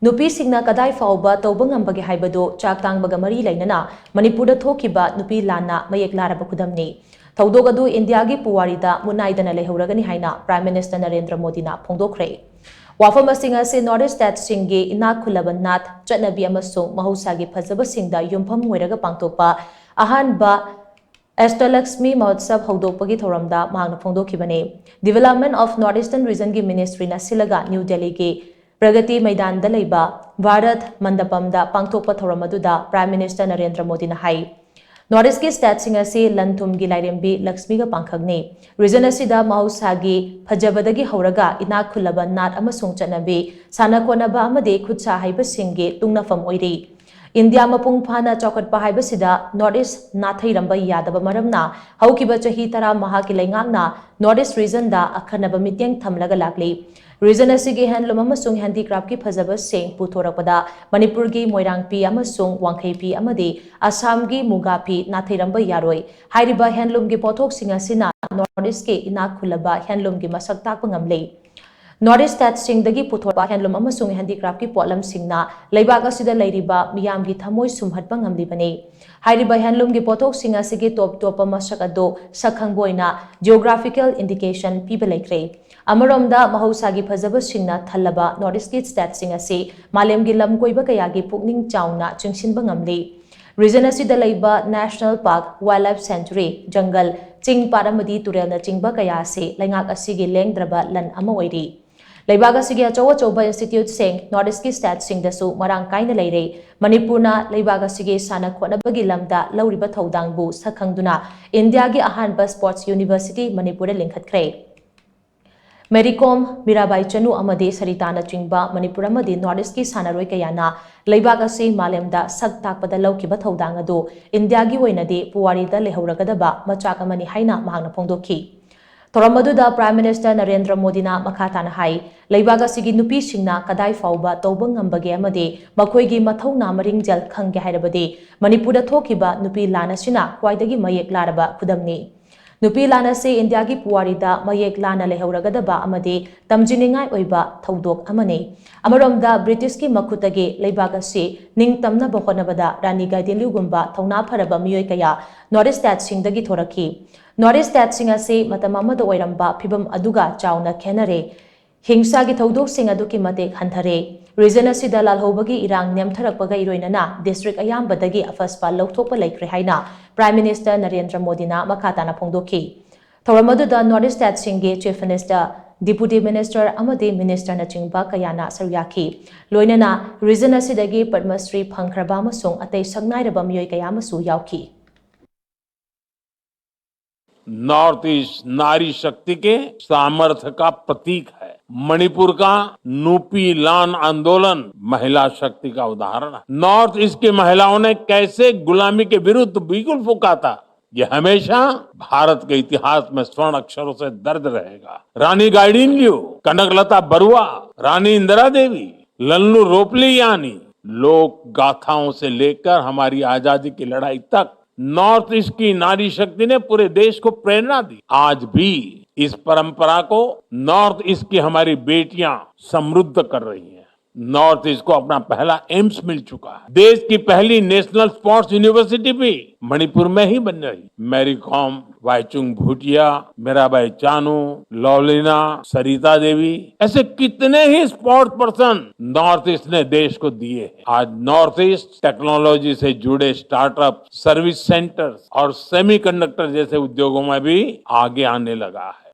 नुपीसिंगना कदाई फाउबा तौबा ngambage haibado chak tangbaga mari lainana Manipurda thokiba nupi lana mayek laraba khudamni Thaudogadu India gi puwarida munaidana lehuragani haina Prime Minister Narendra Modi na phongdokre Wafam asinga se North State singi inak khulaban nath chatnabi amasung mahusagi phajaba singda yumpham moiraga pangtokpa ahanba Astalakshmi Mahotsav Hodopagi Thoramda Mahang Phongdokibane Development of Northeastern Region gi Ministry na silaga New Delhi gi Pragati Maidan da leiba Bharat Mandapam da pangthokpa thoramadu Prime Minister Narendra Modi na hai Northeast ki state singa se lanthum gi lairembi Lakshmi ga pangkhagni region asida mahusagi phajabadagi horaga inak khulaba nat amasung chanabi sanakonaba amade khutsa haiba singge tungnafam oiri India mapung phana chokatpa haibasida Northeast nathai yadaba maramna haukiba chahi tara mahaki leingakna Northeast region da akhanaba mityang thamlaga lakli region asigi handloom amasung handicraft ki phajaba sing puthorakpada Manipur gi moirang pi amasung wangkhei pi amadi Assam gi muga pi nathai yaroi hairiba handloom gi pothok singa sina Northeast ki inak khulaba handloom gi masak takpa ngamle Northeast State Singdagi Puthorpa Handloom amasung handicraft ki potlam singna leibak asida leiriba miyam gi thamoi sumhatpa ngamlibani hairiba handloom gi pothok singa sigi top masak ado sakhangboina geographical indication piba lekre amaromda mahosagi phajaba singna thallaba Northeast State singa se malem gi lam koiba kaya gi pukning chauna chingsinba ngamli region asida leiba National Park Wildlife Sanctuary jungle ching paramadi turelna chingba kaya se lengak asigi lengdraba lan ama oiri Leibaga sige achowa institute sing Northeast ki state sing dasu marang kaina leire Manipurna leibaga sige sana khonabagi lamda lauriba thodangbu sakhangduna India gi ahanba sports university Manipur linkhatkre Mary Kom Mirabai Chanu amade Saritana chingba Manipur amade Northeast ki sanaroi kayana leibaga se malemda sak takpada laukiba thodang adu India gi oinade puwarida lehoragadaba machak amani haina mahangna phongdokhi Thoramadu Prime Minister Narendra Modi na makhatana hai leibaga sigi nupi singna kadai fauba tobang ngambage amade makhoi mathau na maring jal khangge hairabade Manipurda thokiba nupi lana sina kwaidagi mayek laraba khudamni nupi lana se India gi puwarida mayek lana lehoragadaba amade tamjiningai oiba thodok amane amaromda British ki makhutage leibaga se ningtamna bokhonabada Rani Gaidinliu gumba thauna pharaba miyoi kaya Northeast State singdagi thoraki Northeast State singa se matamamada oiramba phibam aduga chauna khenare hingsa gi thodok sing adu ki matek hanthare region asida lalhobagi irang nemtharakpaga iroinana district ayambadagi afaspa lauthokpa laikre haina Prime Minister Narendra Modi na makhatana phongdokhi thoramadu Northeast State singe Chief Minister Deputy Minister amade Minister na chingba kayana saryakhi loinana region asidagi Padma Shri phangkhraba amasung atei sagnairaba miyoi kayamasu yauki north east नारी शक्ति के सामर्थ्य का प्रतीक है मणिपुर का नुपी लान आंदोलन महिला शक्ति का उदाहरण है नॉर्थ ईस्ट की महिलाओं ने कैसे गुलामी के विरुद्ध बिगुल फूंका था ये हमेशा भारत के इतिहास में स्वर्ण अक्षरों से दर्ज रहेगा रानी गाइडिनल्यू कनकलता बरुआ रानी इंदिरा देवी लल्लू रोपलियानी लोक गाथाओं से लेकर हमारी आजादी की लड़ाई तक नॉर्थ ईस्ट की नारी शक्ति ने पूरे देश को प्रेरणा दी आज भी इस परंपरा को नॉर्थ ईस्ट की हमारी बेटियां समृद्ध कर रही हैं नॉर्थ ईस्ट को अपना पहला एम्स मिल चुका है देश की पहली नेशनल स्पोर्ट्स यूनिवर्सिटी भी मणिपुर में ही बन रही मैरी कॉम वाईचुंग भूटिया मीराबाई चानू लवलीना सरिता देवी ऐसे कितने ही स्पोर्ट्स पर्सन नॉर्थ ईस्ट ने देश को दिए हैं आज नॉर्थ ईस्ट टेक्नोलॉजी से जुड़े स्टार्टअप सर्विस सेंटर्स और सेमीकंडक्टर जैसे उद्योगों में भी आगे आने लगा है